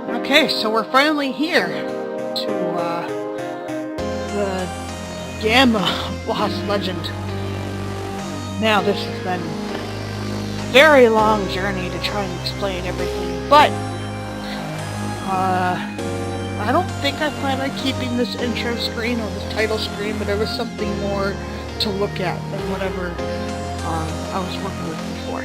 Okay, so we're finally here to the Gamma Boss Legend. Now this has been a very long journey to try and explain everything, but I don't think I plan on keeping this intro screen or this title screen, but there was something more to look at than whatever I was working with before.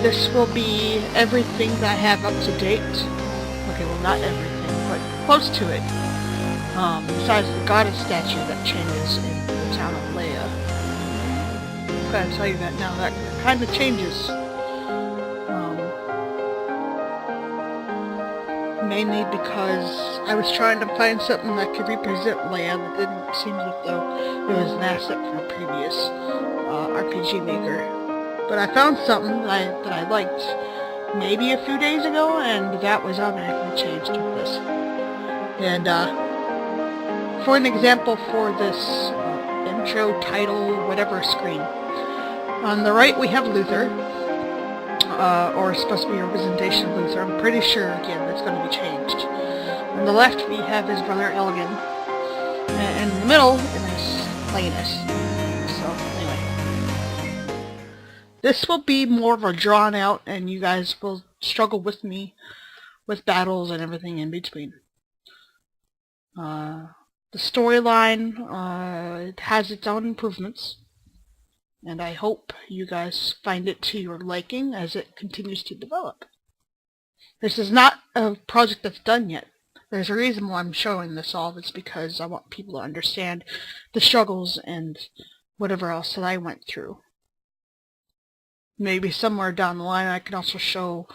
This will be everything that I have up to date. Okay, well not everything, but close to it. Besides the goddess statue that changes in the town of Leia. I'm gonna tell you that now, that kind of changes. Mainly because I was trying to find something that could represent Leia that didn't seem as though it was an asset from a previous RPG maker. But I found something that I liked maybe a few days ago, and that was automatically changed with this. And for an example for this intro, title, whatever screen, on the right we have Luther, or it's supposed to be a representation of Luther. I'm pretty sure, again, that's going to be changed. On the left we have his brother Elgin, and in the middle is Lanus. So, anyway. This will be more of a drawn out, and you guys will struggle with me with battles and everything in between. The storyline it has its own improvements, and I hope you guys find it to your liking as it continues to develop. This is not a project that's done yet. There's a reason why I'm showing this all. It's because I want people to understand the struggles and whatever else that I went through. Maybe somewhere down the line I can also show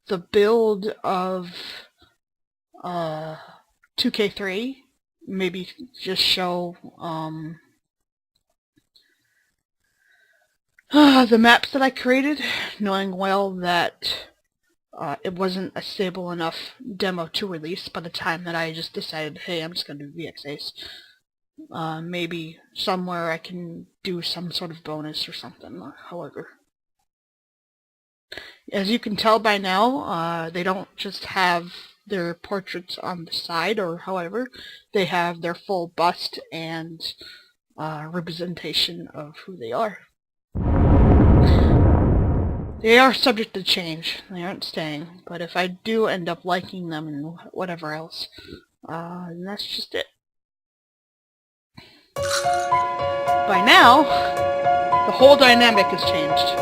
the build of 2K3. Maybe just show the maps that I created, knowing well that it wasn't a stable enough demo to release by the time that I just decided, hey, I'm just going to do VXAs. Maybe somewhere I can do some sort of bonus or something, however. As you can tell by now, they don't just have their portraits on the side or however, they have their full bust and representation of who they are. They are subject to change. They aren't staying. But if I do end up liking them and whatever else, then that's just it. By now, the whole dynamic has changed.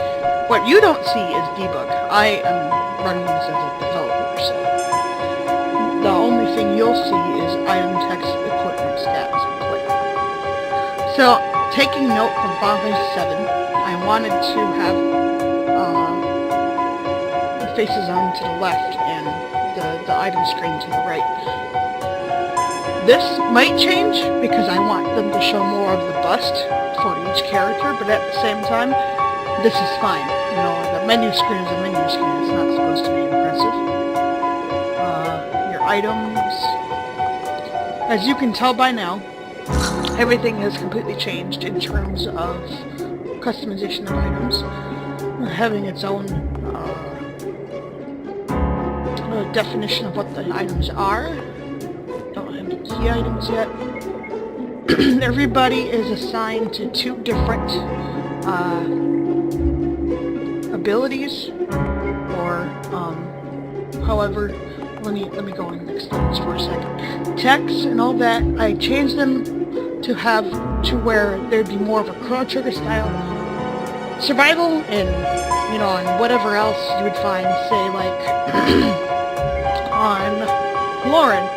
What you don't see is debug. I am running this as a developer, so the only thing you'll see is item text, equipment, stats, and play. So, taking note from Final Fantasy VII, I wanted to have the faces on to the left and the item screen to the right. This might change because I want them to show more of the bust for each character, but at the same time, this is fine. You know, the menu screen is a menu screen. It's not supposed to be impressive. Your items, as you can tell by now, everything has completely changed in terms of customization of items, having its own definition of what the items are. Don't have the key items yet. Everybody is assigned to 2 different abilities, or however. Let me go in next sentence for a second. Text and all that, I changed them to have to where there'd be more of a Chrono Trigger style survival, and you know, and whatever else you would find, say like on Lauren.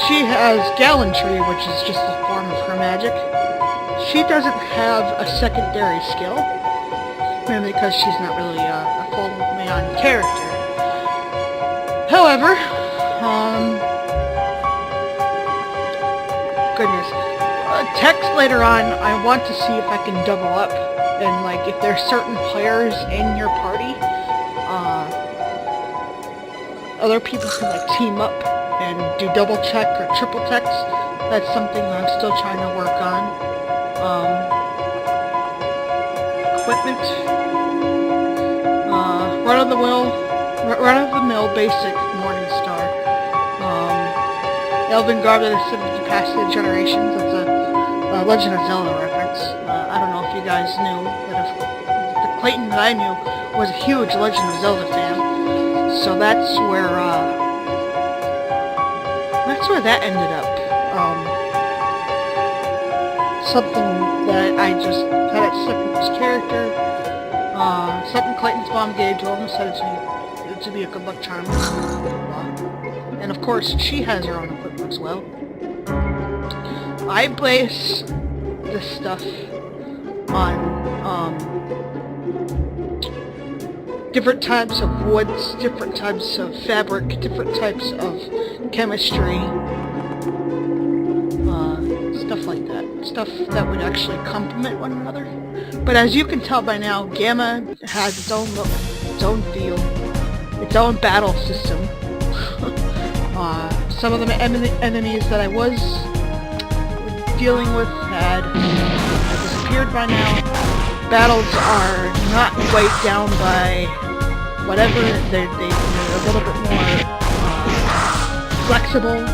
She has gallantry, which is just a form of her magic. She doesn't have a secondary skill, mainly because she's not really a full main character. However, goodness, text later on, I want to see if I can double up, and like if there's certain players in your party, other people can like team up and do double check or triple text. That's something I'm still trying to work on. Equipment, run of the mill run-of-the-mill basic Morning Star. Elven Guard of the Passage Generations. That's a Legend of Zelda reference. I don't know if you guys knew, but if the Clayton that I knew was a huge Legend of Zelda fan. So that's where that ended up. Something that I just had it stuck with this character. Something Clayton's mom gave to him and said it to be a good luck charm. And of course, she has her own equipment as well. I base this stuff on different types of woods, different types of fabric, different types of chemistry, stuff like that. Stuff that would actually complement one another. But as you can tell by now, Gamma has its own look, its own feel, its own battle system. Some of the enemies that I was dealing with had disappeared by now. Battles are not weighed down by whatever. They're a little bit more flexible.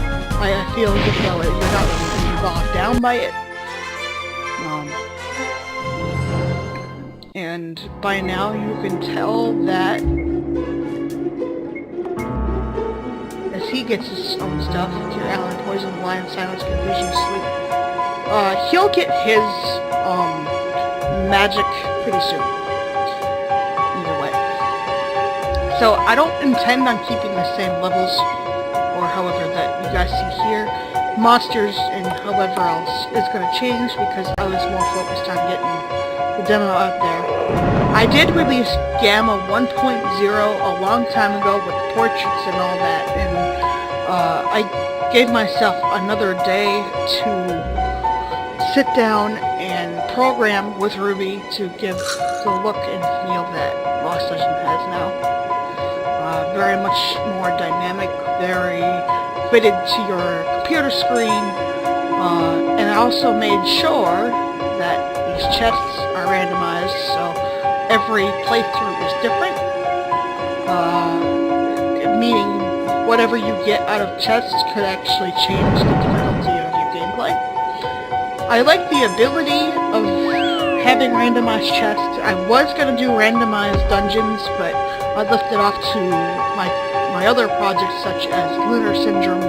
I feel as though you're not really bogged down by it. And by now you can tell that as he gets his own stuff, Cure Alan, Poison, Blind, Silence, Confusion, Sleep, he'll get his magic pretty soon. Either way. So I don't intend on keeping the same levels, or however that you guys see here. Monsters and however else is going to change because I was more focused on getting the demo out there. I did release Gamma 1.0 a long time ago with portraits and all that, and I gave myself another day to sit down and program with Ruby to give the look and feel that Lost Legend has now. Very much more dynamic, very fitted to your computer screen, and I also made sure that these chests are randomized, so every playthrough is different, meaning whatever you get out of chests could actually change the difficulty of your gameplay. I like the ability of having randomized chests. I was going to do randomized dungeons, but I left it off to my other projects such as Lunar Syndrome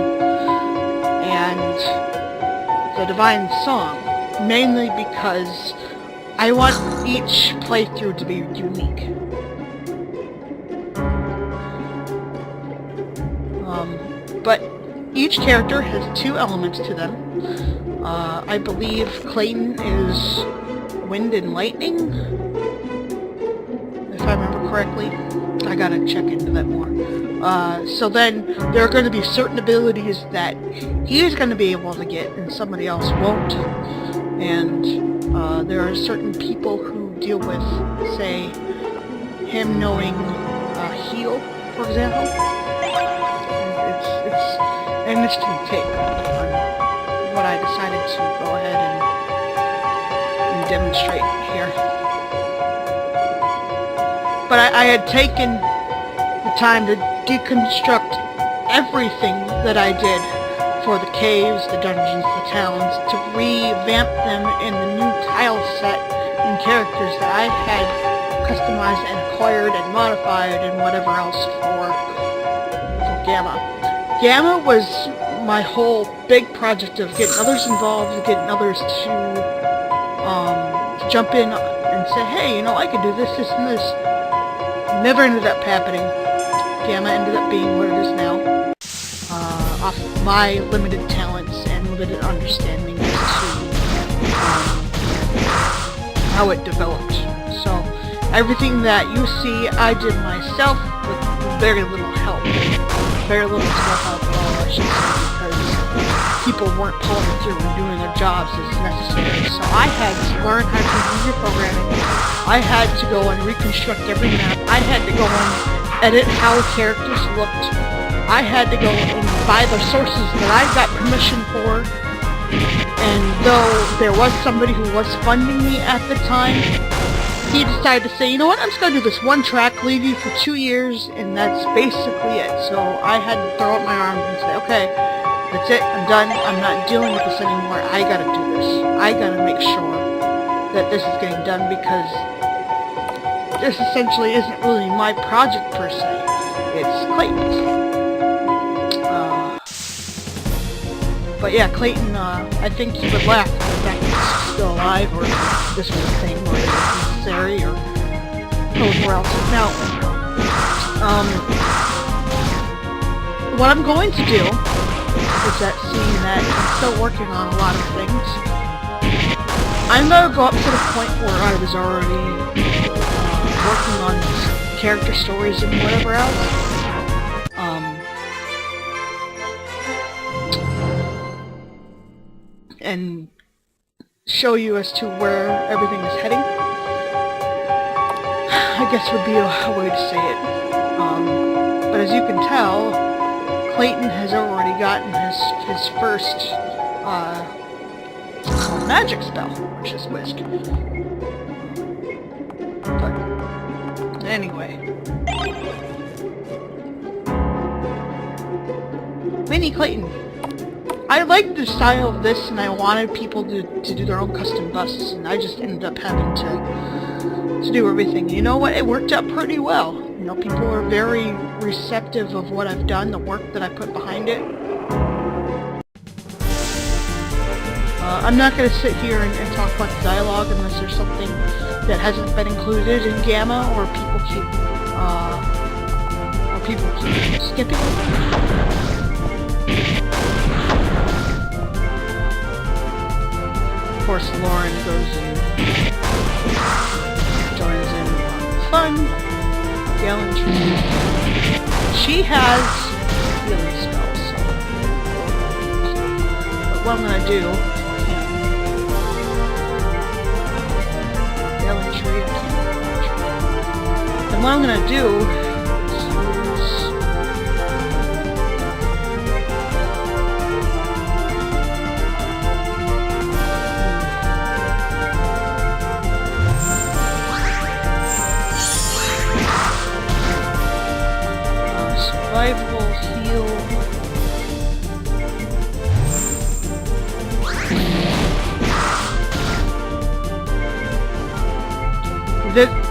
and the Divine Song, mainly because I want each playthrough to be unique. But each character has two elements to them. I believe Clayton is Wind and Lightning, if I remember correctly. I gotta check into that more. So then, there are going to be certain abilities that he's going to be able to get and somebody else won't. And there are certain people who deal with, say, him knowing heal, for example. It's an interesting take on what I decided to go ahead and demonstrate here. But I had taken the time to deconstruct everything that I did for the caves, the dungeons, the towns, to revamp them in the new tile set and characters that I had customized and acquired and modified and whatever else for Gamma. Gamma was my whole big project of getting others involved, getting others to jump in and say, hey, you know, I could do this, this, and this. Never ended up happening. Gamma ended up being what it is now. Off my limited talents and limited understanding as to how it developed. So, everything that you see, I did myself with very little help. Very little help at all, I should say, because people weren't pulling through and doing their jobs as necessary. So I had to learn how to do computer programming. I had to go and reconstruct every map. I had to go and edit how characters looked. I had to go and buy the sources that I got permission for. And though there was somebody who was funding me at the time, he decided to say, you know what, I'm just going to do this one track, leave you for 2 years, and that's basically it. So I had to throw up my arms and say, okay, that's it, I'm done, I'm not dealing with this anymore, I gotta do this. I gotta make sure that this is getting done, because this essentially isn't really my project per se. It's Clayton's. But yeah, Clayton, I think he would laugh at the fact that he's still alive, or this was a thing, or it was necessary, or whatever else. Now, what I'm going to do is that, seeing that I'm still working on a lot of things, I'm going to go up to the point where I was already working on character stories and whatever else. And show you as to where everything is heading, I guess would be a way to say it. But as you can tell, Clayton has already gotten his first magic spell, which is Whisk. But anyway, Mini Clayton. I liked the style of this, and I wanted people to do their own custom busts, and I just ended up having to do everything. You know what? It worked out pretty well. You know, people are very receptive of what I've done, the work that I put behind it. I'm not going to sit here and talk about the dialogue unless there's something that hasn't been included in Gamma, or people keep skipping. Of course, Lauren goes and joins in on the fun. Gallantry. She has healing spells, so. But what I'm gonna do, Gallantry, and what I'm gonna do is use survival, heal.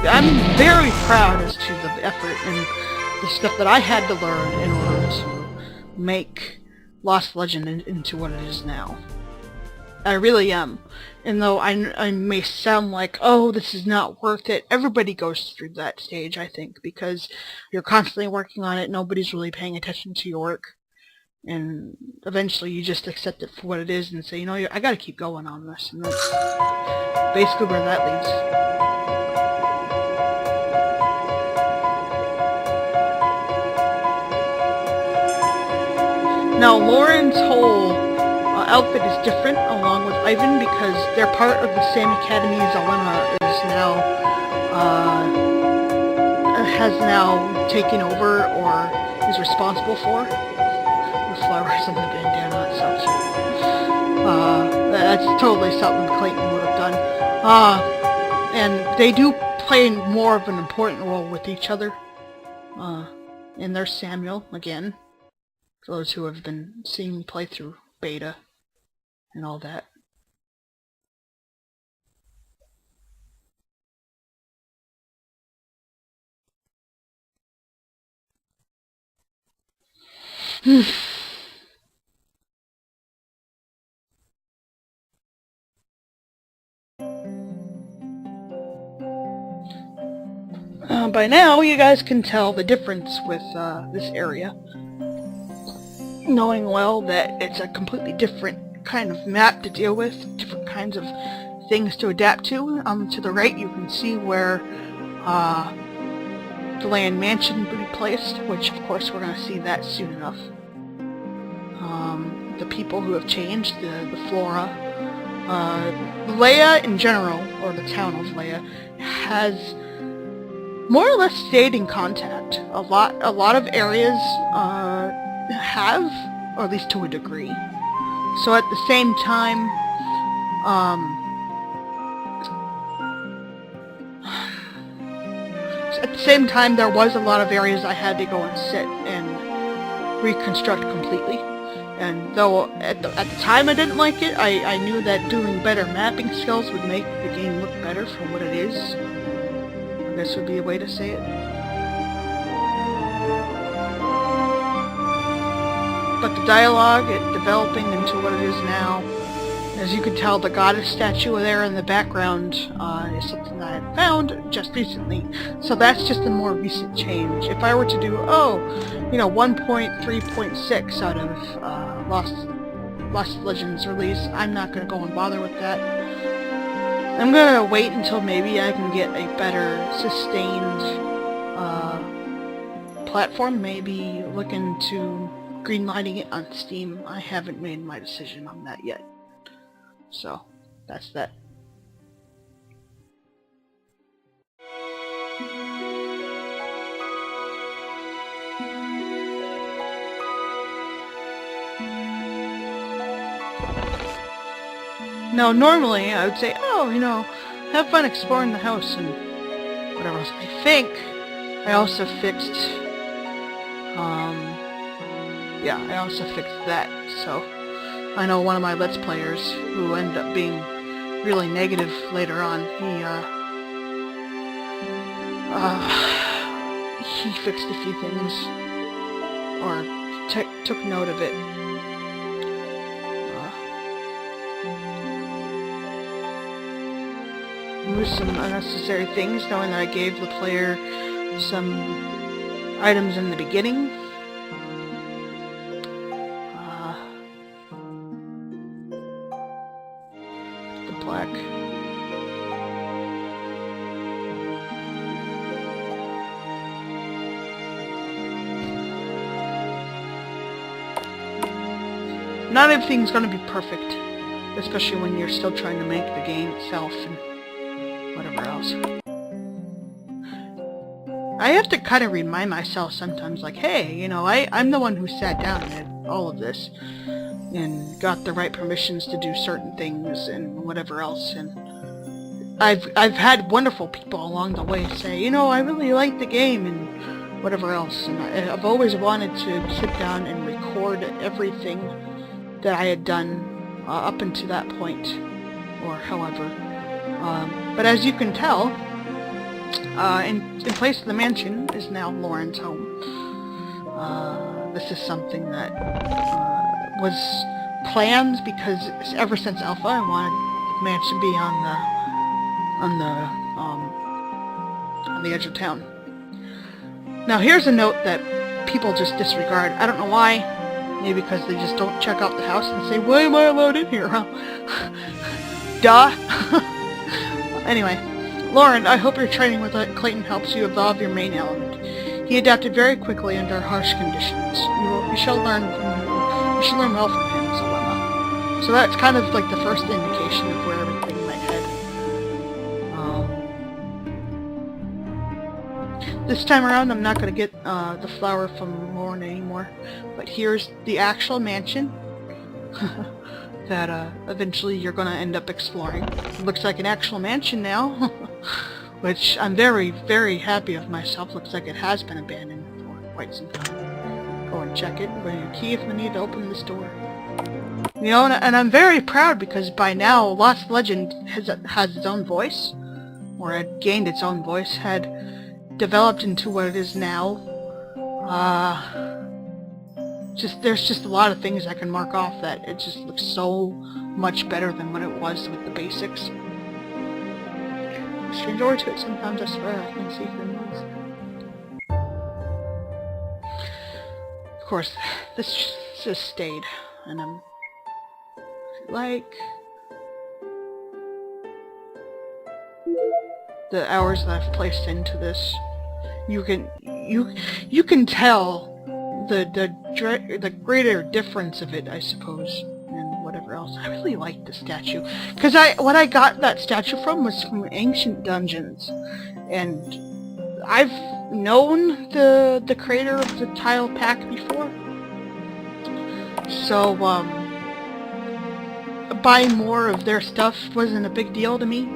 I'm very proud as to the effort and the stuff that I had to learn in order to make Lost Legend into what it is now. I really am. And though I may sound like, oh, this is not worth it, everybody goes through that stage, I think, because you're constantly working on it, nobody's really paying attention to your work, and eventually you just accept it for what it is and say, you know, I gotta keep going on this, and that's basically where that leads. Now, Lauren's whole outfit is different, along with Ivan, because they're part of the same academy as Alema has now taken over, or is responsible for. The flowers on the bandana, it's so cute. That's totally something Clayton would have done. And they do play more of an important role with each other. And there's Samuel, again, for those who have been seeing me play through beta and all that. By now, you guys can tell the difference with this area, knowing well that it's a completely different kind of map to deal with, different kinds of things to adapt to. To the right, you can see where the land mansion will be placed, which of course we're going to see that soon enough. The people who have changed, the flora. Leia in general, or the town of Leia, has more or less stayed in contact. A lot of areas have, or at least to a degree. So at the same time, at the same time, there was a lot of areas I had to go and sit and reconstruct completely. And though at the time I didn't like it, I knew that doing better mapping skills would make the game look better for what it is. I guess would be a way to say it. But the dialogue, it developing into what it is now, as you can tell, the goddess statue there in the background is something that I found just recently. So that's just a more recent change. If I were to do, 1.3.6 out of Lost Legends release, I'm not going to go and bother with that. I'm going to wait until maybe I can get a better sustained platform, maybe look into greenlighting it on Steam. I haven't made my decision on that yet. So, that's that. Now, normally I would say, have fun exploring the house and whatever else. I think I also fixed, I also fixed that, so I know one of my Let's Players, who ended up being really negative later on, he fixed a few things, or took note of it. Removed some unnecessary things, knowing that I gave the player some items in the beginning. The plaque. Not everything's going to be perfect, especially when you're still trying to make the game itself and whatever else. I have to kind of remind myself sometimes, like, hey, I'm the one who sat down and did all of this and got the right permissions to do certain things and whatever else, and I've had wonderful people along the way say, I really like the game and whatever else, and I've always wanted to sit down and record everything that I had done up until that point, or however. But as you can tell, in place of the mansion is now Lauren's home. This is something that was planned because ever since Alpha I wanted the mansion to be on the edge of town. Now here's a note that people just disregard. I don't know why. Maybe because they just don't check out the house and say, why am I allowed in here, huh? Duh! Anyway, Lauren, I hope your training with Clayton helps you evolve your main element. He adapted very quickly under harsh conditions. You shall learn well from him, Zalema. So that's kind of like the first indication of where everything might head. This time around, I'm not going to get the flower from Lauren anymore, but here's the actual mansion that eventually you're going to end up exploring. It looks like an actual mansion now, which I'm very, very happy of myself. Looks like it has been abandoned for quite some time. Go and check it. Bring your key if we need to open this door. And I'm very proud because by now Lost Legend has its own voice, or had gained its own voice, had developed into what it is now. There's just a lot of things I can mark off that it just looks so much better than what it was with the basics. Strange order to it sometimes, I swear, I can see things. Of course, this just stayed, and I'm like the hours that I've placed into this. You can tell the greater difference of it, I suppose, and whatever else. I really like the statue, because what I got that statue from was from Ancient Dungeons, and I've known the creator of the tile pack before, so buying more of their stuff wasn't a big deal to me.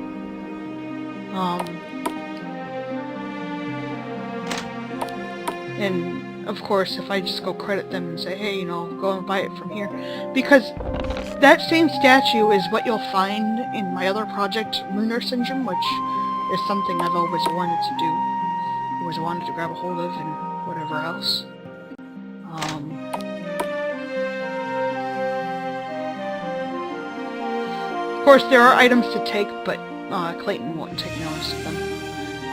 And of course, if I just go credit them and say, hey, you know, go and buy it from here, because that same statue is what you'll find in my other project, Lunar Syndrome, which is something I've always wanted to do, always wanted to grab a hold of, and whatever else. Of course, there are items to take, but Clayton won't take notice of them.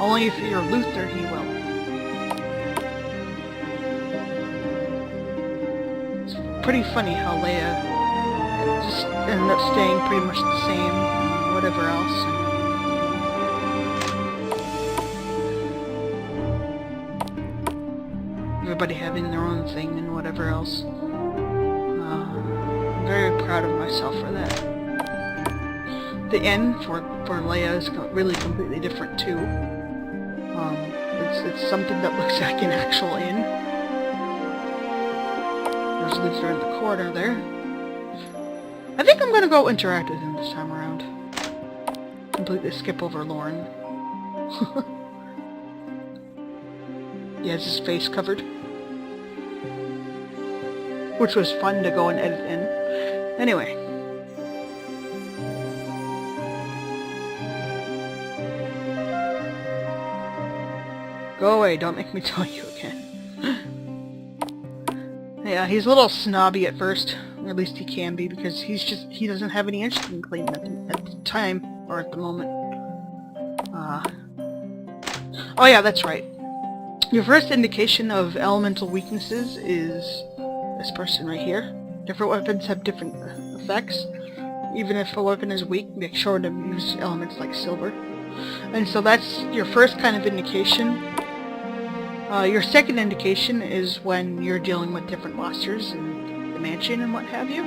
Only if you're Luther, he will. It's pretty funny how Leia just ended up staying pretty much the same, and whatever else. And everybody having their own thing and whatever else. I'm very proud of myself for that. The end for Leia is really completely different too. It's something that looks like an actual inn. There's Luther in the corner there. I think I'm gonna go interact with him this time around. Completely skip over Lauren. He has his face covered. Which was fun to go and edit in. Anyway. Go away, don't make me tell you again. Yeah, he's a little snobby at first. Or at least he can be, because he doesn't have any interest in Clayton at the time, or at the moment. Oh yeah, that's right. Your first indication of elemental weaknesses is this person right here. Different weapons have different effects. Even if a weapon is weak, make sure to use elements like silver. And so that's your first kind of indication. Your second indication is when you're dealing with different monsters in the mansion and what have you.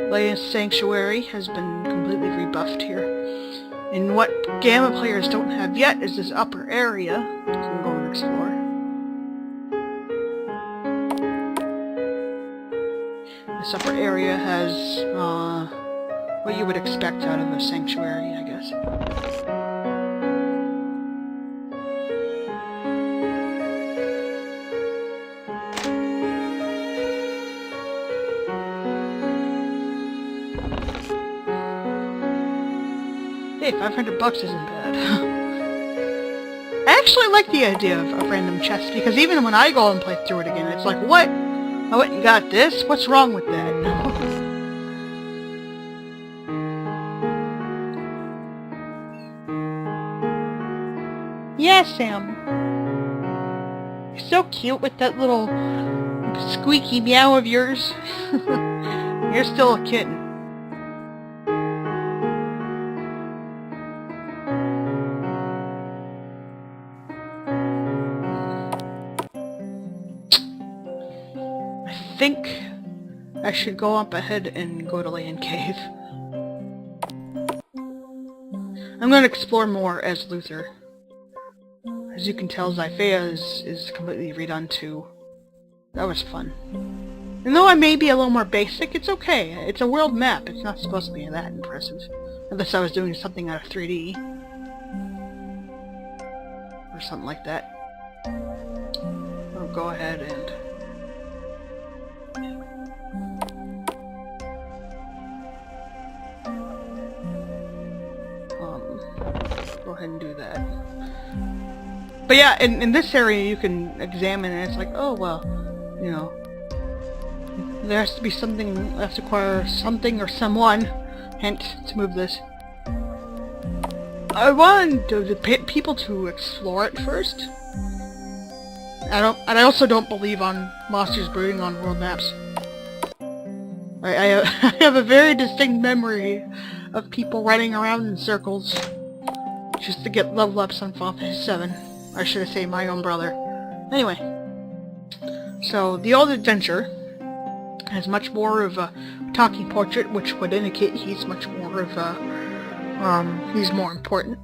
Leia's Sanctuary has been completely rebuffed here. And what Gamma players don't have yet is this upper area you can go and explore. This upper area has, what you would expect out of a sanctuary, I guess. Hey, $500 isn't bad. I actually like the idea of random chests, because even when I go and play through it again, it's like, what? I went and got this? What's wrong with that? Yeah, Sam. You're so cute with that little squeaky meow of yours. You're still a kitten. I think I should go up ahead and go to Land Cave. I'm going to explore more as Luther. As you can tell, Zyphea is completely redone too. That was fun. And though I may be a little more basic, it's okay. It's a world map. It's not supposed to be that impressive. Unless I was doing something out of 3D. Or something like that. I'll go ahead and... go ahead and do that. But yeah, in this area you can examine and it's like, oh well, you know, there has to be something, I have to acquire something or someone, hint, to move this. I want the people to explore it first. I also don't believe on monsters brooding on world maps. I have a very distinct memory of people running around in circles just to get level ups on Final Fantasy 7. Or should I say my own brother. Anyway. So, the old adventure has much more of a talking portrait, which would indicate he's much more of a, he's more important.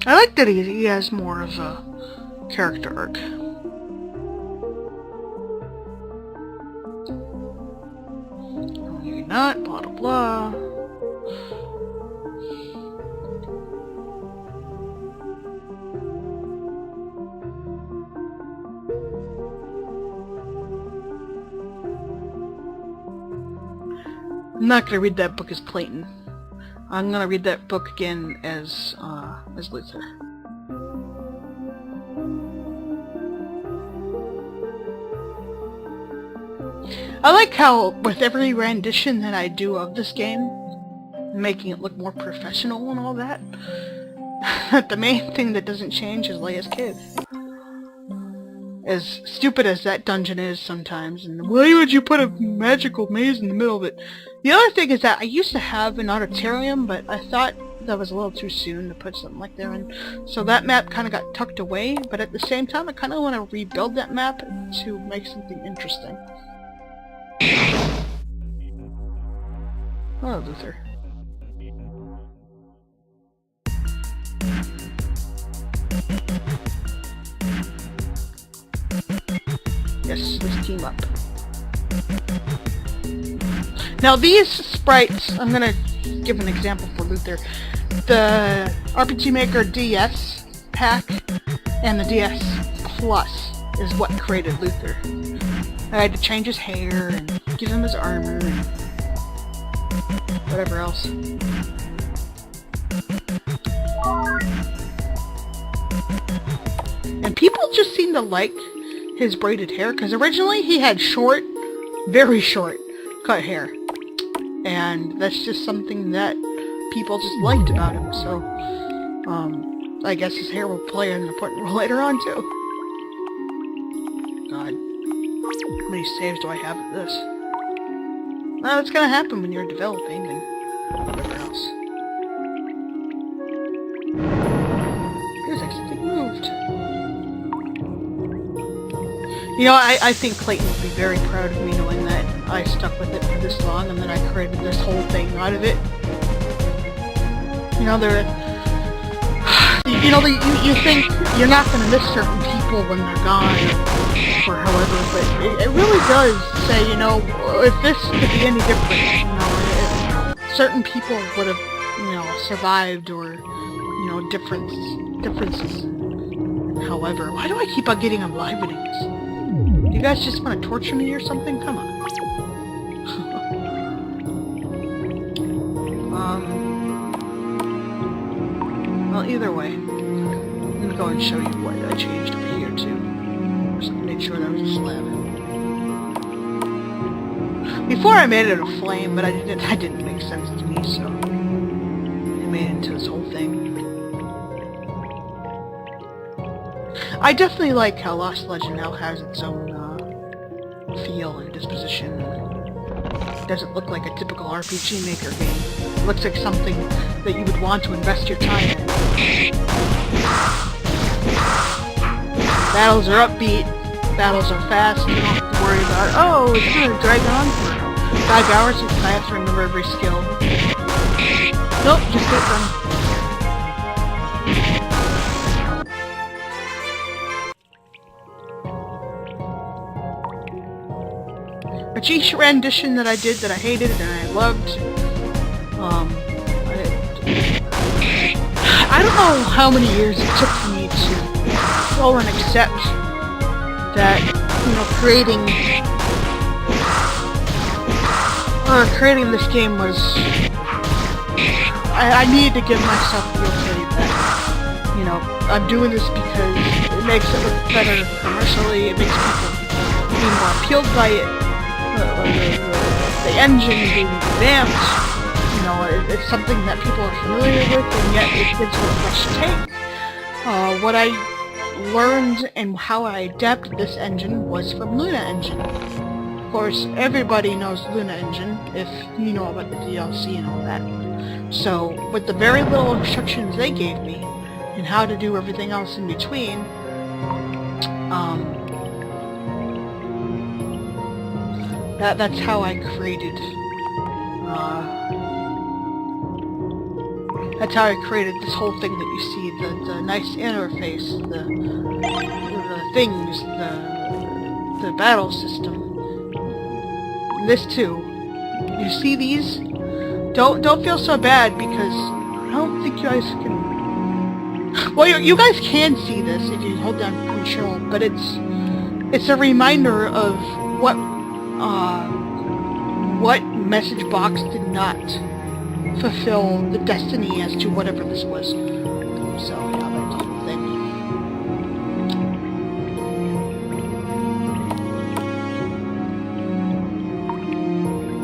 I like that he has more of a character arc. maybe not, blah blah blah. I'm not gonna read that book as Clayton. I'm gonna read that book again as Luther. I like how with every rendition that I do of this game, making it look more professional and all that, the main thing that doesn't change is Leia's kid. As stupid as that dungeon is sometimes, and why would you put a magical maze in the middle of it? The other thing is that I used to have an auditorium, but I thought that was a little too soon to put something like that in. So that map kind of got tucked away, but at the same time I kind of want to rebuild that map to make something interesting. Hello, Luther. Yes, let's team up. Now these sprites, I'm gonna give an example for Luther. The RPG Maker DS pack and the DS Plus is what created Luther. I had to change his hair and give him his armor and whatever else. And people just seem to like his braided hair, because originally he had short, very short, cut hair. And that's just something that people just liked about him, so I guess his hair will play an important role later on too. God. How many saves do I have at this? Well, it's gonna happen when you're developing and whatever else. Here's actually moved. You know, I think Clayton would be very proud of me knowing that I stuck with it for this long and then I created this whole thing out of it. You know, you think you're not going to miss certain people when they're gone or however, but it really does say, you know, if this could be any different, you know, if certain people would have, you know, survived or, you know, differences. However, why do I keep on getting enlivenings? Do you guys just want to torture me or something? Come on. Well, either way, I'm gonna go and show you what I changed over here too. Just made sure that was a slab. Before I made it a flame, but that didn't make sense to me, so I made it into this whole thing. I definitely like how Lost Legend now has its own feel and disposition. It doesn't look like a typical RPG Maker game. It looks like something that you would want to invest your time in. Battles are upbeat, battles are fast, you don't have to worry about, oh, it's gonna drag on for 5 hours because I have to remember every skill. Nope, just get done. But each rendition that I did that I hated and I loved, I don't know how many years it took for me to go and accept that, you know, creating this game was, I needed to give myself the okay that, you know, I'm doing this because it makes it look better commercially, it makes people be more appealed by it. The engine being revamped, you know, it's something that people are familiar with, and yet it gives it a fresh take. What I learned and how I adapted this engine was from Luna Engine. Of course, everybody knows Luna Engine, if you know about the DLC and all that. So, with the very little instructions they gave me, and how to do everything else in between, that's how I created, that's how I created this whole thing that you see, the nice interface, the things, the battle system. This too, You see these? Don't feel so bad, because I don't think you guys can... Well, you guys can see this if you hold down control, but it's a reminder of what message box did not fulfill the destiny as to whatever this was. So, yeah, that's the whole thing.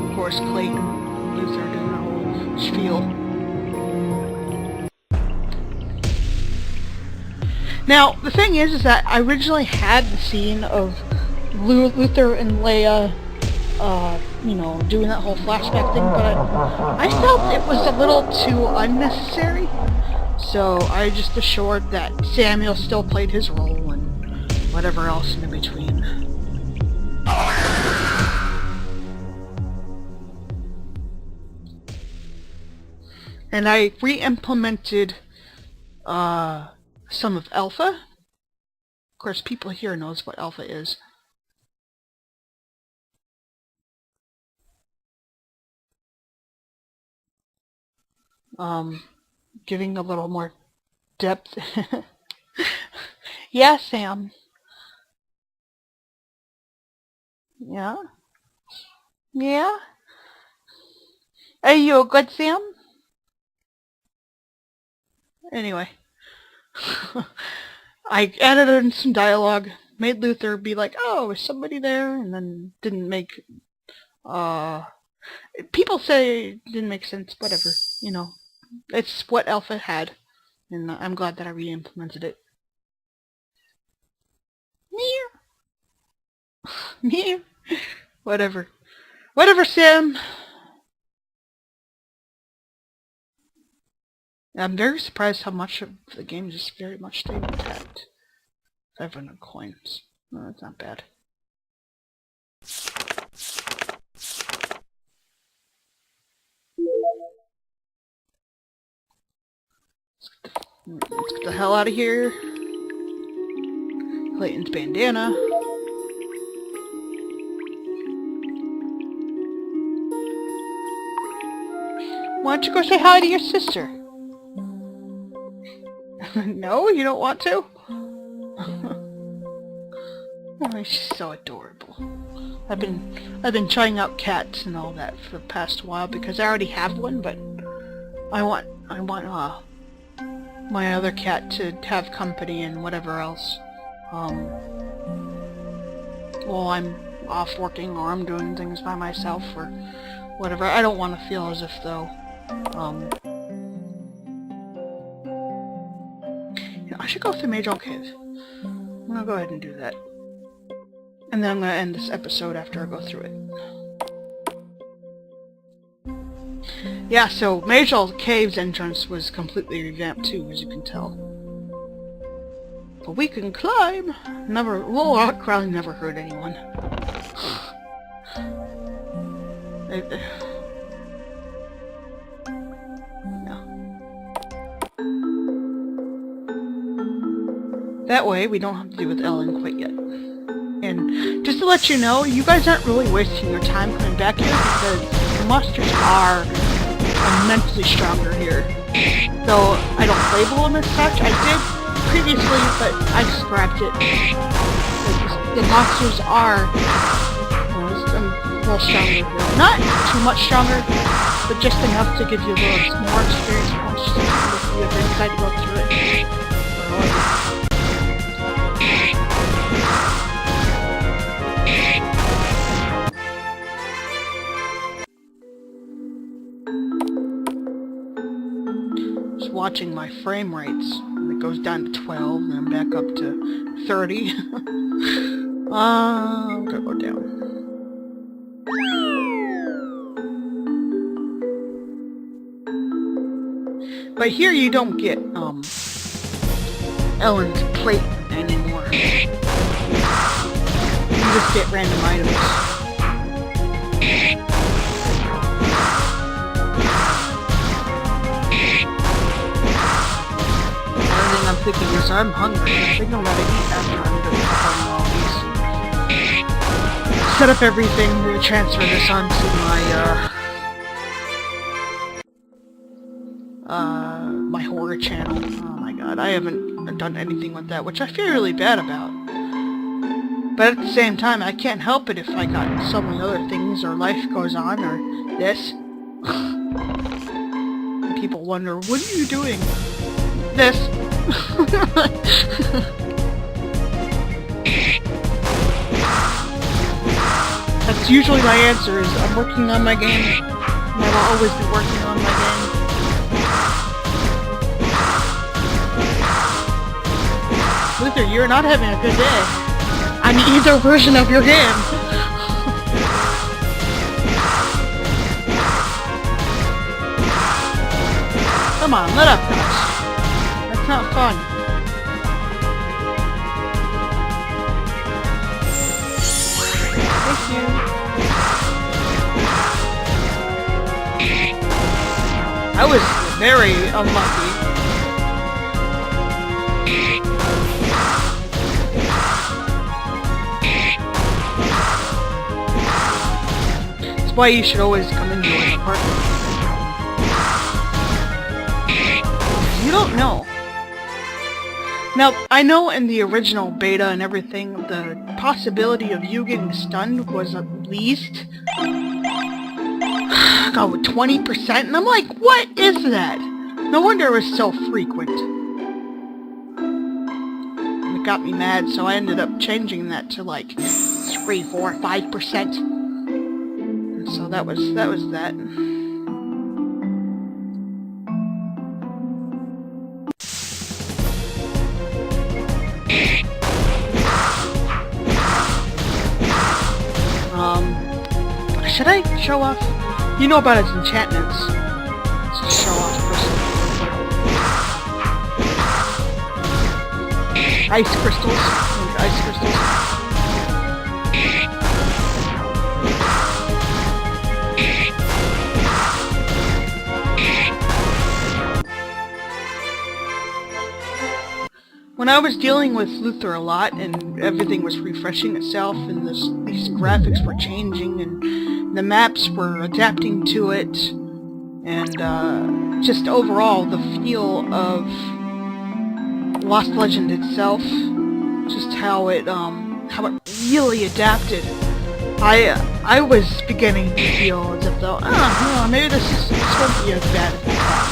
Of course, Clayton, Luther doing a whole spiel. Now, the thing is that I originally had the scene of Luther and Leia, you know, doing that whole flashback thing, but I felt it was a little too unnecessary. So I just assured that Samuel still played his role and whatever else in between. And I re-implemented some of Alpha. Of course, people here knows what Alpha is. Giving a little more depth. Yeah, Sam. Yeah? Yeah? Are you a good Sam? Anyway. I added in some dialogue, made Luther be like, oh, is somebody there? And then didn't make, people say it didn't make sense, whatever, you know. It's what Alpha had, and I'm glad that I re-implemented it. Meow. Meow. Whatever. Whatever, Sam. I'm very surprised how much of the game is very much stayed intact. 500 coins. No, that's not bad. Let's get the hell out of here. Clayton's bandana. Why don't you go say hi to your sister? No, you don't want to? Oh, she's so adorable. I've been trying out cats and all that for the past while because I already have one, but I want my other cat to have company and whatever else. While I'm off working or I'm doing things by myself or whatever. I don't want to feel as if though I should go through Major Cave. I'm gonna go ahead and do that. And then I'm gonna end this episode after I go through it. Yeah, so Major Cave's entrance was completely revamped too, as you can tell. But we can climb! Well, rock crawling never hurt anyone. That way, we don't have to deal with Ellen quite yet. And just to let you know, you guys aren't really wasting your time coming back here because the monsters are immensely stronger here. Though I don't label them as such. I did previously, but I scrapped it. The monsters are a little stronger here. Not too much stronger, but just enough to give you a little more experience once you decide to go through it. Just watching my frame rates. It goes down to 12, and I'm back up to 30. I'm gonna go down. But here you don't get, Ellen's plate anymore. You just get random items. I'm thinking is I'm hungry. I think I'm gonna eat after I'm done with all these. Set up everything to transfer this onto my my horror channel. Oh my god, I haven't done anything with that, which I feel really bad about. But at the same time, I can't help it if I got so many other things, or life goes on, or this. And people wonder, what are you doing? This. That's usually my answer, is I'm working on my game, and I will always be working on my game. Luther, you're not having a good day. I'm either version of your game. Come on, let up, guys. That's not fun. Thank you. I was very unlucky. That's why you should always come into an apartment. You don't know. Now, I know in the original beta and everything, the possibility of you getting stunned was at least, God, 20%, and I'm like, what is that? No wonder it was so frequent. And it got me mad, so I ended up changing that to like 3, 4, 5%. And so that was that. Should I show off? You know about its enchantments. Let's show off first. Ice crystals. Ice crystals. When I was dealing with Luther a lot, and everything was refreshing itself, and these graphics were changing, and the maps were adapting to it, and just overall the feel of Lost Legend itself, just how it really adapted. I was beginning to feel as if though, maybe this won't be as bad as I thought.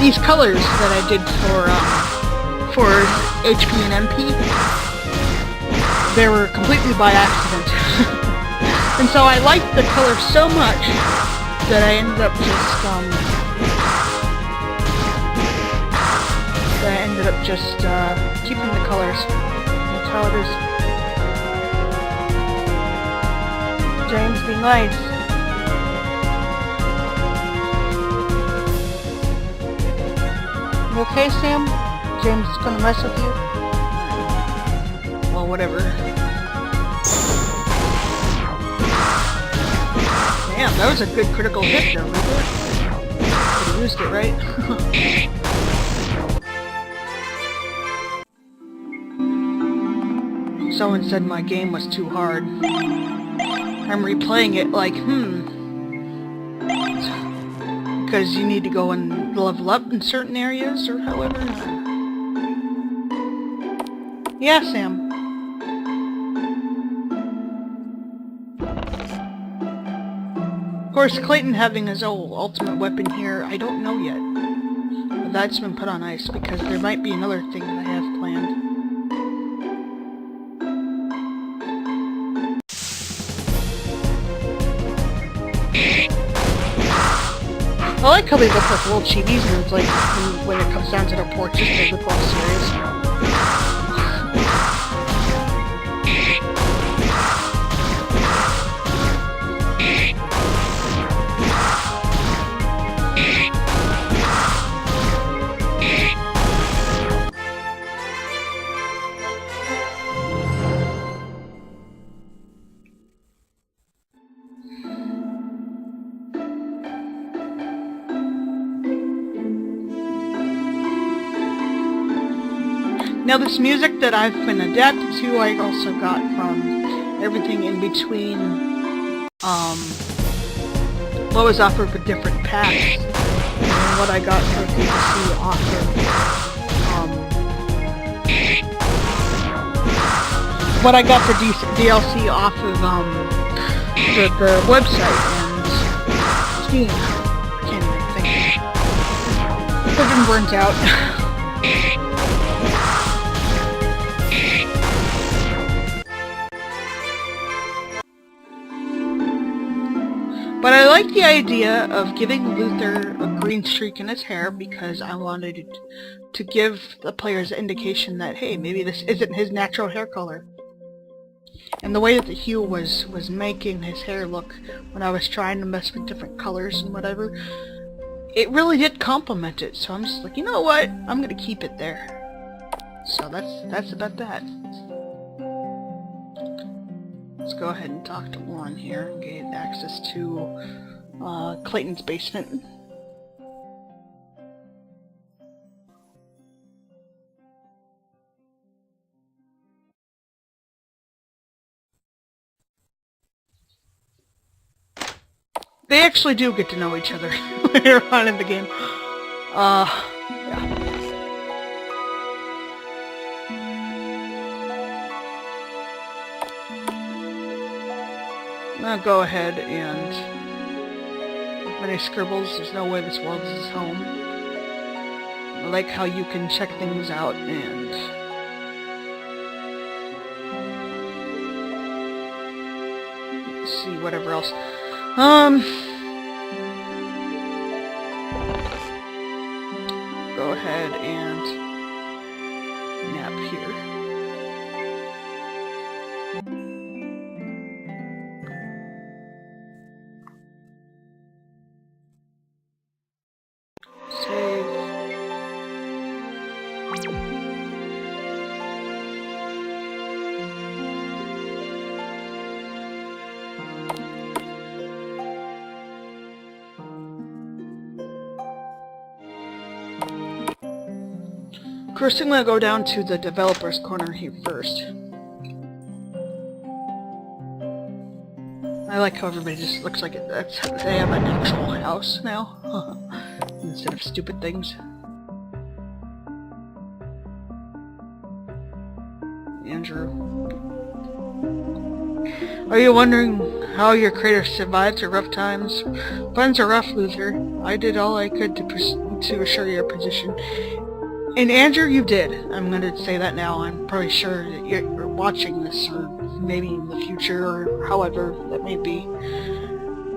These colors that I did for HP and MP, they were completely by accident. And so I liked the color so much that I ended up just keeping the colors. That's how it is. James, be nice. You okay, Sam? James is gonna mess with you? Well, whatever. Damn, that was a good critical hit there, Rupert. Could've used it, right? Someone said my game was too hard. I'm replaying it like, because you need to go and level up in certain areas, or however. Yeah, Sam. Of course, Clayton having his old ultimate weapon here, I don't know yet. But that's been put on ice, because there might be another thing that I have planned. I like how they look like little chibis, and it's like, when it comes down to their portraits, they look all serious. Now this music that I've been adapted to, I also got from everything in between, what was offered for different packs, and what I got for DLC offer, what I got for DLC off of, the website and Steam. I can't even think. I've been burnt out. But I like the idea of giving Luther a green streak in his hair because I wanted to give the players an indication that, hey, maybe this isn't his natural hair color. And the way that the hue was making his hair look when I was trying to mess with different colors and whatever, it really did complement it. So I'm just like, you know what? I'm gonna keep it there. So that's about that. Let's go ahead and talk to Warren here and get access to Clayton's basement. They actually do get to know each other later on in the game. Yeah. I'm gonna go ahead and with many scribbles, there's no way this world is his home. I like how you can check things out and let's see whatever else. Go ahead and nap here. Save. First, I'm gonna go down to the developer's corner here first. I like how everybody just looks like they have an actual house now, instead of stupid things. Andrew. Are you wondering how your creator survived through rough times? Times are rough, Luther. I did all I could to assure your position. And Andrew, you did. I'm gonna say that now. I'm probably sure that you're watching this, or maybe in the future, or however that may be.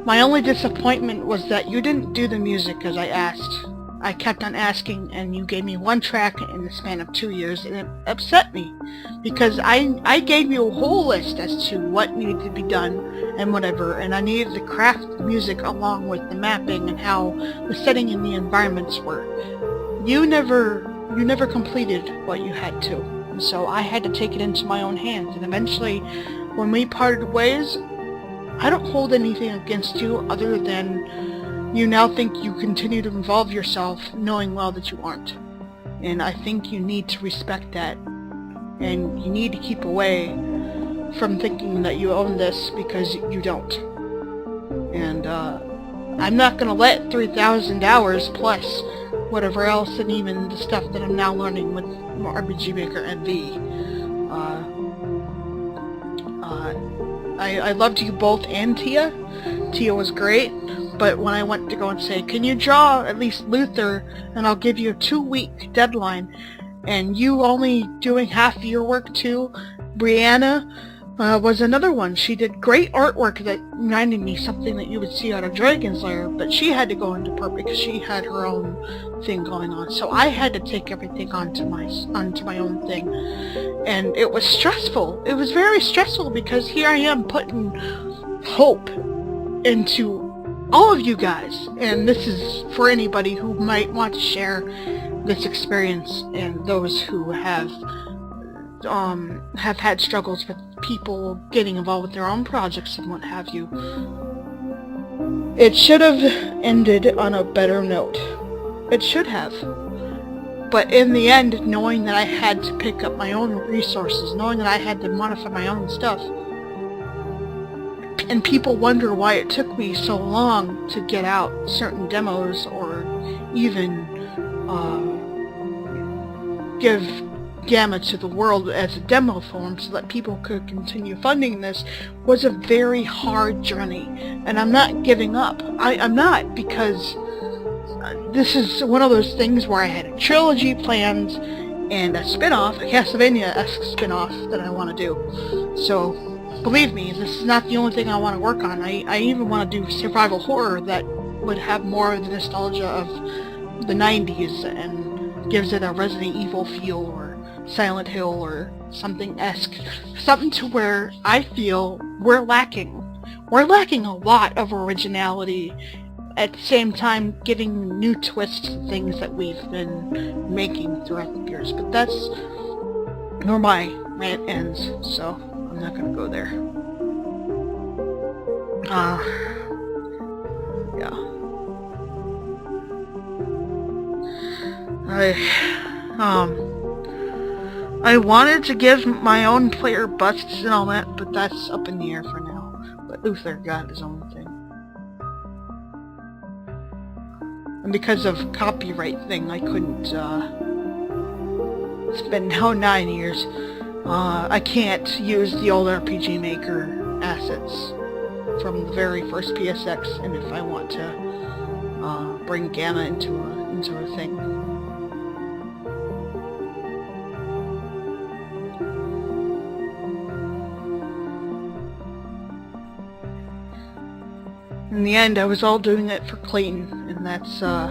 My only disappointment was that you didn't do the music as I asked. I kept on asking, and you gave me one track in the span of 2 years, and it upset me. Because I gave you a whole list as to what needed to be done, and whatever, and I needed to craft the music along with the mapping and how the setting and the environments were. You never completed what you had to, and so I had to take it into my own hands, and eventually, when we parted ways, I don't hold anything against you other than you now think you continue to involve yourself knowing well that you aren't. And I think you need to respect that, and you need to keep away from thinking that you own this because you don't. And I'm not gonna let 3,000 hours plus whatever else, and even the stuff that I'm now learning with RPG Maker MV. I loved you both and Tia. Tia was great, but when I went to go and say, can you draw at least Luther, and I'll give you a 2-week deadline, and you only doing half of your work too. Brianna was another one. She did great artwork that reminded me something that you would see out of Dragon's Lair, but she had to go into part because she had her own thing going on. So I had to take everything onto my own thing, and it was stressful. It was very stressful because here I am putting hope into all of you guys, and this is for anybody who might want to share this experience and those who have had struggles with people getting involved with their own projects and what have you. It should have ended on a better note. It should have. But in the end, knowing that I had to pick up my own resources, knowing that I had to modify my own stuff, and people wonder why it took me so long to get out certain demos or even give Gamma to the world as a demo form so that people could continue funding this, was a very hard journey. And I'm not giving up. I'm not, because this is one of those things where I had a trilogy planned and a spin-off, a Castlevania-esque spin-off that I want to do. So, believe me, this is not the only thing I want to work on. I even want to do survival horror that would have more of the nostalgia of the 90s and gives it a Resident Evil feel, or Silent Hill, or something-esque. Something to where I feel we're lacking. We're lacking a lot of originality, at the same time giving new twists to things that we've been making throughout the years. But that's where my rant ends, so I'm not gonna go there. Yeah. I wanted to give my own player busts and all that, but that's up in the air for now. But Luther got his own thing. And because of copyright thing, I couldn't, it's been now 9 years, I can't use the old RPG Maker assets from the very first PSX, and if I want to, bring Gamma into a thing. In the end, I was all doing it for Clayton, and that's a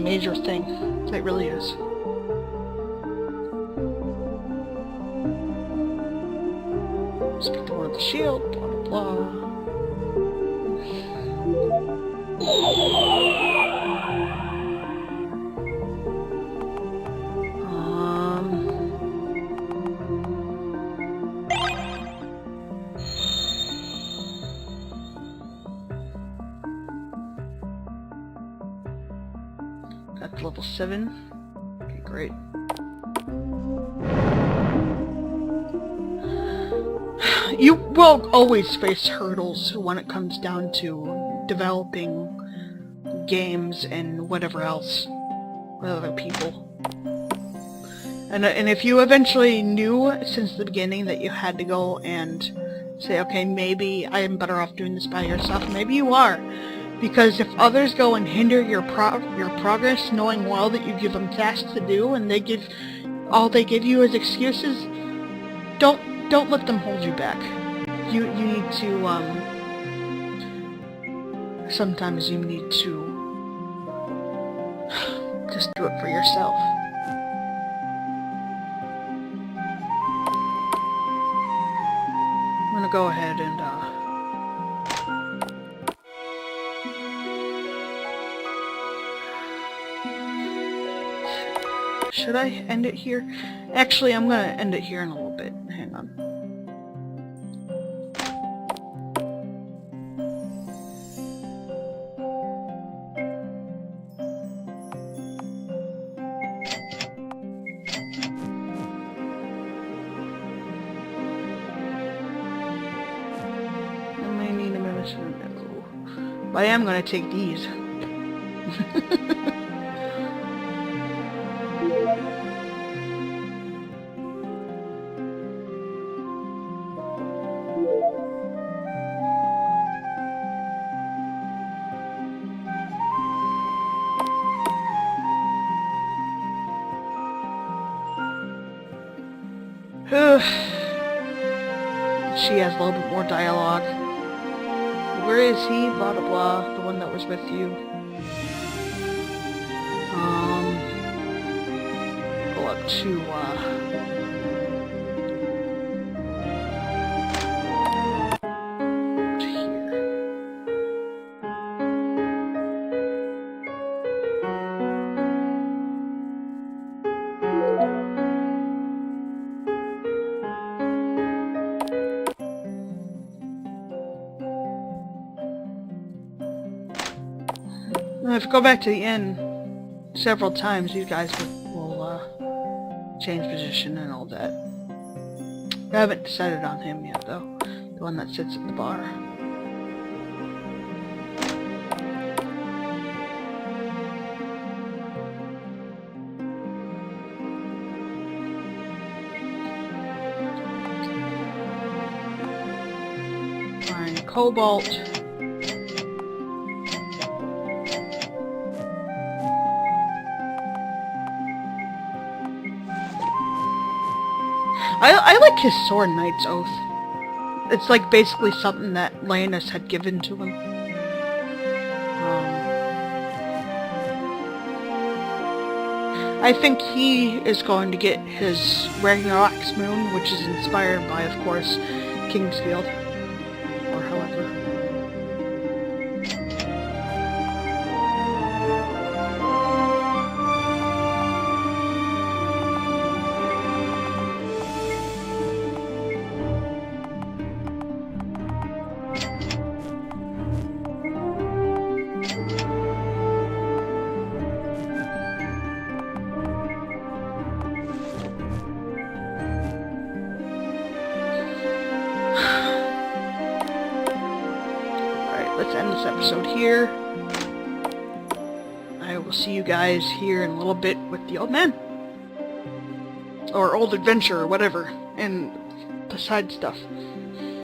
major thing. It really is. Speak to one of the shield, blah blah blah. Got level 7. Okay, great. You will always face hurdles when it comes down to developing games and whatever else with other people. And if you eventually knew since the beginning that you had to go and say, okay, maybe I am better off doing this by yourself, maybe you are. Because if others go and hinder your progress, knowing well that you give them tasks to do, and all they give you is excuses, don't let them hold you back. You need to sometimes you need to just do it for yourself. I'm gonna go ahead and should I end it here? Actually, I'm gonna end it here in a little bit. Hang on. I may need a minute. No. But I am gonna take these. She has a little bit more dialogue. Where is he? Blah blah blah. The one that was with you. Go up to If I go back to the inn, several times these guys will change position and all that. I haven't decided on him yet, though. The one that sits at the bar. Fine, Cobalt. I like his Sword Knight's Oath. It's like basically something that Leonis had given to him. I think he is going to get his Ragnarok's Moon, which is inspired by, of course, Kingsfield. Or however. Let's end this episode here. I will see you guys here in a little bit with the old man. Or old adventure, or whatever. And the side stuff.